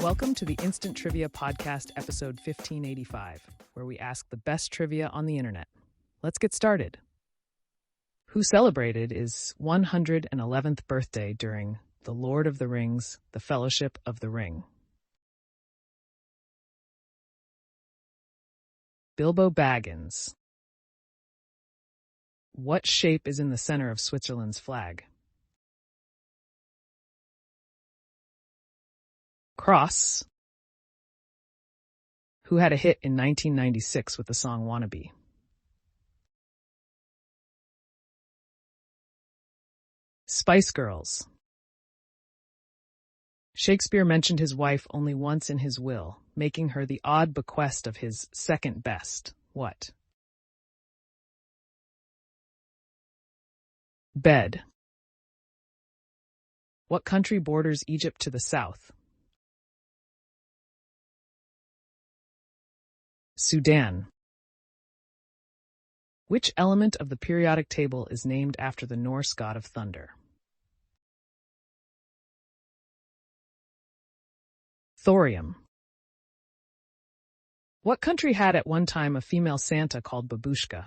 Welcome to the Instant Trivia Podcast, episode 1585, where we ask the best trivia on the internet. Let's get started. Who celebrated his 111th birthday during The Lord of the Rings, The Fellowship of the Ring? Bilbo Baggins. What shape is in the center of Switzerland's flag? Cross. Who had a hit in 1996 with the song Wannabe? Spice Girls. Shakespeare mentioned his wife only once in his will, making her the odd bequest of his second best. What? Bed. What country borders Egypt to the south? Sudan. Which element of the periodic table is named after the Norse god of thunder? Thorium. What country had at one time a female Santa called Babushka?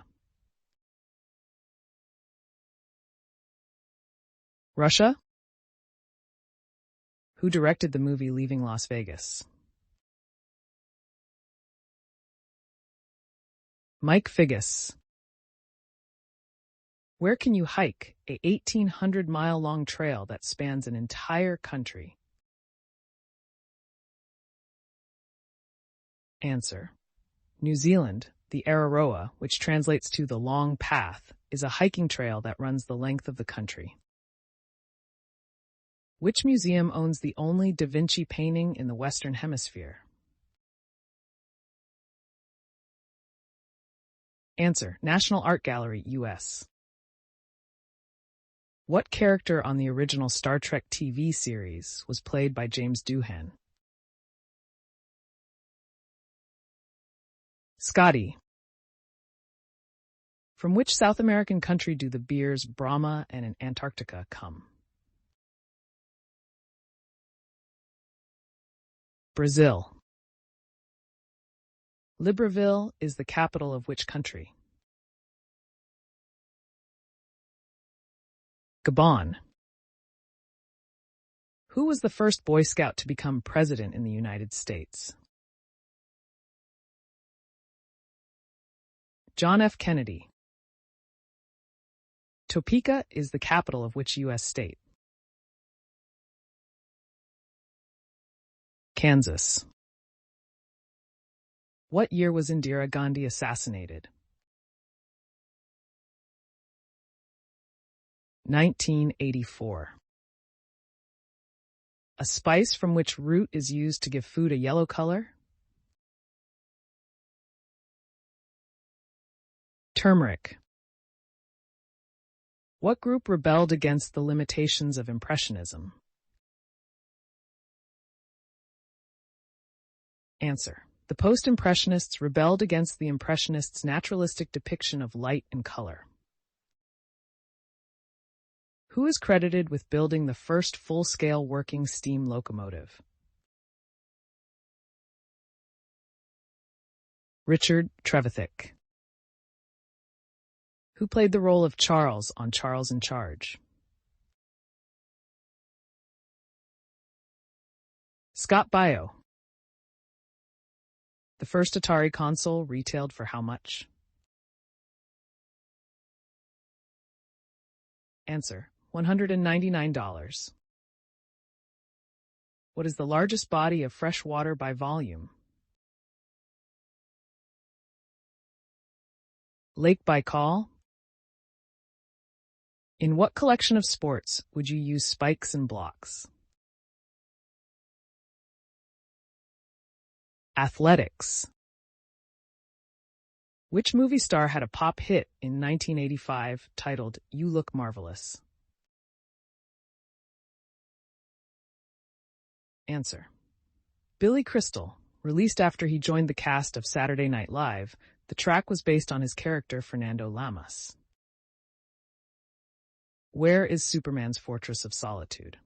Russia? Who directed the movie Leaving Las Vegas? Mike Figgis. Where can you hike a 1,800-mile-long trail that spans an entire country? Answer. New Zealand. The Araroa, which translates to the long path, is a hiking trail that runs the length of the country. Which museum owns the only Da Vinci painting in the Western Hemisphere? Answer. National Art Gallery, U.S. What character on the original Star Trek TV series was played by James Doohan? Scotty. From which South American country do the beers Brahma and Antarctica come? Brazil. Libreville is the capital of which country? Gabon. Who was the first Boy Scout to become president in the United States? John F. Kennedy. Topeka is the capital of which U.S. state? Kansas. What year was Indira Gandhi assassinated? 1984. A spice from which root is used to give food a yellow color? Turmeric. What group rebelled against the limitations of Impressionism? Answer. The Post-Impressionists rebelled against the Impressionists' naturalistic depiction of light and color. Who is credited with building the first full-scale working steam locomotive? Richard Trevithick. Who played the role of Charles on Charles in Charge? Scott Baio. The first Atari console retailed for how much? Answer. $199. What is the largest body of fresh water by volume? Lake Baikal. In what collection of sports would you use spikes and blocks? Athletics. Which movie star had a pop hit in 1985 titled You Look Marvelous? Answer. Billy Crystal. Released after he joined the cast of Saturday Night Live, the track was based on his character Fernando Lamas. Where is Superman's Fortress of Solitude?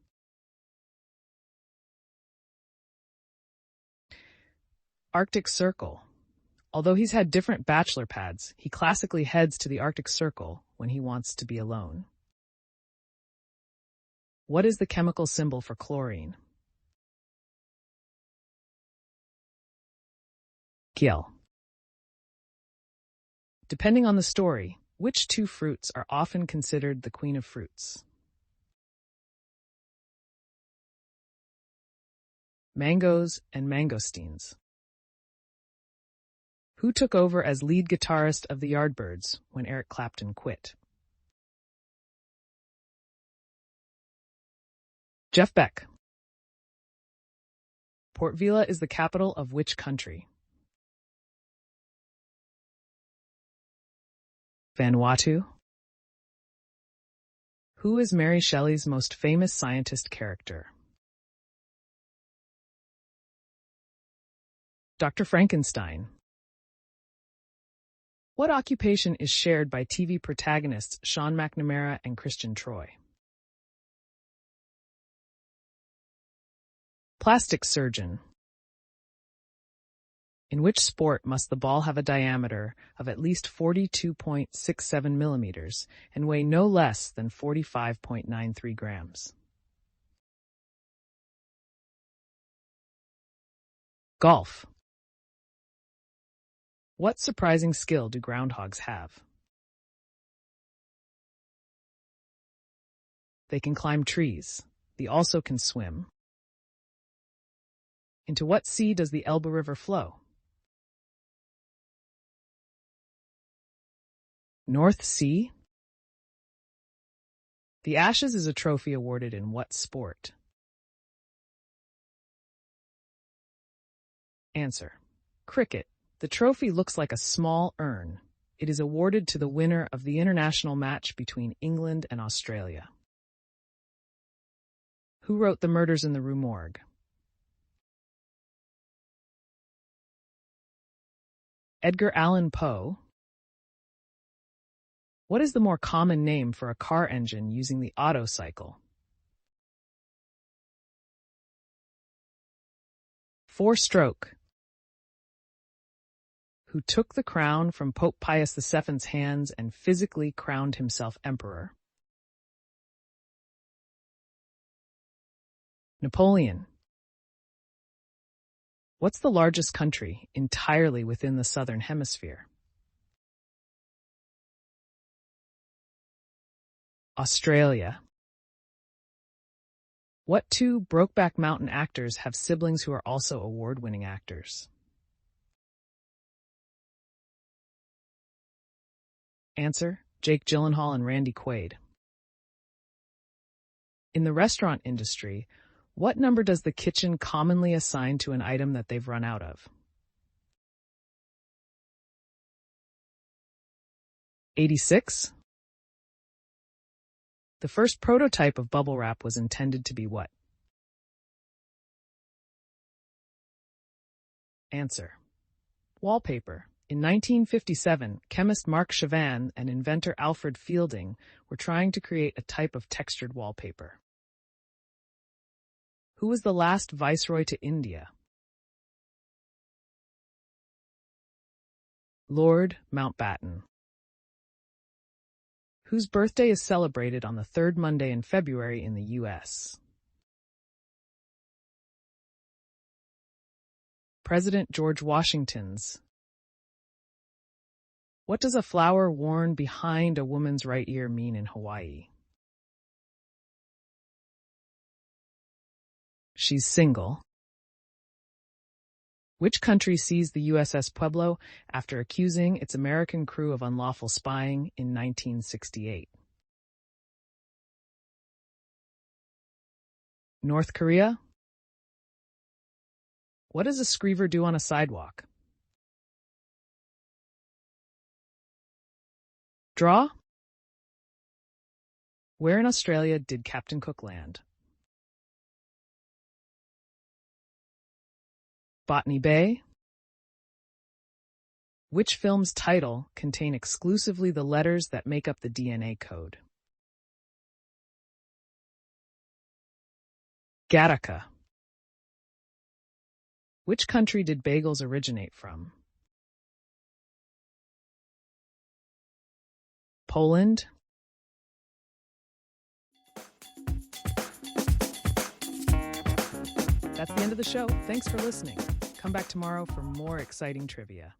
Arctic Circle. Although he's had different bachelor pads, he classically heads to the Arctic Circle when he wants to be alone. What is the chemical symbol for chlorine? Kiel. Depending on the story, which two fruits are often considered the queen of fruits? Mangoes and mangosteens. Who took over as lead guitarist of the Yardbirds when Eric Clapton quit? Jeff Beck. Port Vila is the capital of which country? Vanuatu. Who is Mary Shelley's most famous scientist character? Dr. Frankenstein. What occupation is shared by TV protagonists Sean McNamara and Christian Troy? Plastic surgeon. In which sport must the ball have a diameter of at least 42.67 millimeters and weigh no less than 45.93 grams? Golf. What surprising skill do groundhogs have? They can climb trees. They also can swim. Into what sea does the Elbe River flow? North Sea? The Ashes is a trophy awarded in what sport? Answer: cricket. The trophy looks like a small urn. It is awarded to the winner of the international match between England and Australia. Who wrote The Murders in the Rue Morgue? Edgar Allan Poe. What is the more common name for a car engine using the Otto cycle? Four-stroke. Who took the crown from Pope Pius VII's hands and physically crowned himself emperor? Napoleon. What's the largest country entirely within the Southern Hemisphere? Australia. What two Brokeback Mountain actors have siblings who are also award-winning actors? Answer: Jake Gyllenhaal and Randy Quaid. In the restaurant industry, what number does the kitchen commonly assign to an item that they've run out of? 86? The first prototype of bubble wrap was intended to be what? Answer: wallpaper. In 1957, chemist Marc Chavan and inventor Alfred Fielding were trying to create a type of textured wallpaper. Who was the last viceroy to India? Lord Mountbatten. Whose birthday is celebrated on the third Monday in February in the U.S.? President George Washington's. What does a flower worn behind a woman's right ear mean in Hawaii? She's single. Which country seized the USS Pueblo after accusing its American crew of unlawful spying in 1968? North Korea? What does a screever do on a sidewalk? Draw? Where in Australia did Captain Cook land? Botany Bay? Which film's title contain exclusively the letters that make up the DNA code? Gattaca. Which country did bagels originate from? Poland? That's the end of the show. Thanks for listening. Come back tomorrow for more exciting trivia.